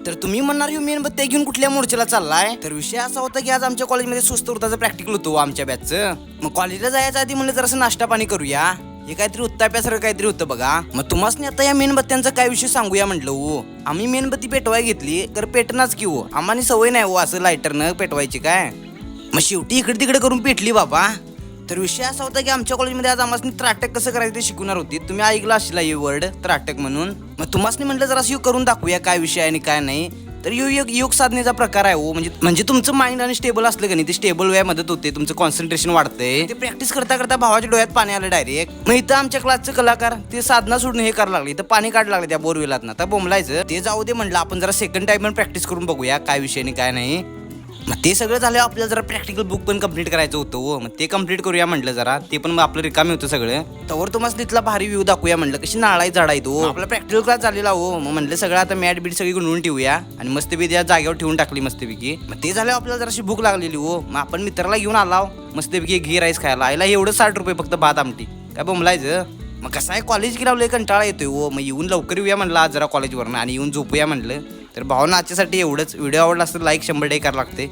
तर तुम्ही म्हणणार मेणबत्त्या घेऊन कुठल्या मोर्चाला चाललाय? तर विषय असा होता की आज आमच्या कॉलेजमध्ये सुस्त वृत्ताचं प्रॅक्टिकल होतो आमच्या बॅचचं. मग कॉलेजला जायच्या आधी म्हणलं जरासं नाश्ता पाणी करूया. हे काहीतरी उत्ताप्यासारखं काहीतरी होतं बघा. मग तुम्हाला आता या मेणबत्त्यांचा काय विषय सांगूया म्हटलं हो. आम्ही मेणबत्ती पेटवाय घेतली तर पेटनाच की हो. आम्हाला सवय नाही हो असं लायटरनं पेटवायची काय. मग शेवटी इकडे तिकडे करून पेटली बाबा. तर विषय असा होता की आमच्या कॉलेजमध्ये आज आम्हाला त्राटक कसं करायचं ते शिकवणार होती. तुम्ही ऐकलं असेल हे वर्ड त्राटक म्हणून. मग तुम्हाला म्हटलं जरासं करून दाखवूया काय विषय आहे आणि काय नाही. तर योग साधनेचा प्रकार आहे हो. म्हणजे तुमचं माइंड आणि स्टेबल असलं का नाही ते स्टेबल व्हाय मदत होते. तुमचं कॉन्सन्ट्रेशन वाढतंय. ते प्रॅक्टिस करता करता भावाच्या डोळ्यात पाणी आलं डायरेक्ट. मग इथं आमच्या क्लासचे कलाकार ते साधना सोडून हे करायला लागले. इथं पाणी काढ लागले त्या बोरवेलात. आता बोंबलायचं ते जाऊ दे म्हणलं आपण जरा सेकंड टाइम पण प्रॅक्टिस करून बघूया काय विषय आणि काय नाही. मग ते सगळं झालं आपल्याला जरा प्रॅक्टिकल बुक पण कम्प्लीट करायचं होतं हो. मग ते कम्प्लीट करूया म्हटलं जरा. ते पण आपलं रिकामी होतं सगळं. तवर तुम्हाला तिथला भारी व्ह्यू दाखवूया म्हणलं. कशी नाळाई झाड आहे तो. आपला प्रॅक्टिकल क्लास झालेला हो. मग म्हणलं सगळं आता मॅट बीट सगळी गुंडवून ठेवूया आणि मस्तपैकी त्या जागेवर ठेवून टाकली मस्तपैकी. मग ते झालं आपल्याला जराशी भूक लागलेली हो. मग आपण मित्राला घेऊन आला मस्तपैकी घी राईस खायला. आयला एवढं 60 रुपये फक्त भात आमटी. काय बोंबलायचं. मग कसं आहे कॉलेज गिरावलंय कंटाळा येतोय हो. मग येऊन लवकर येऊया म्हणलं आज जरा कॉलेजवरनं आणि येऊन झोपूया म्हणलं. तर भावना आजच्यासाठी एवढंच. व्हिडिओ आवडला असतं लाईक 100 करायला लागते.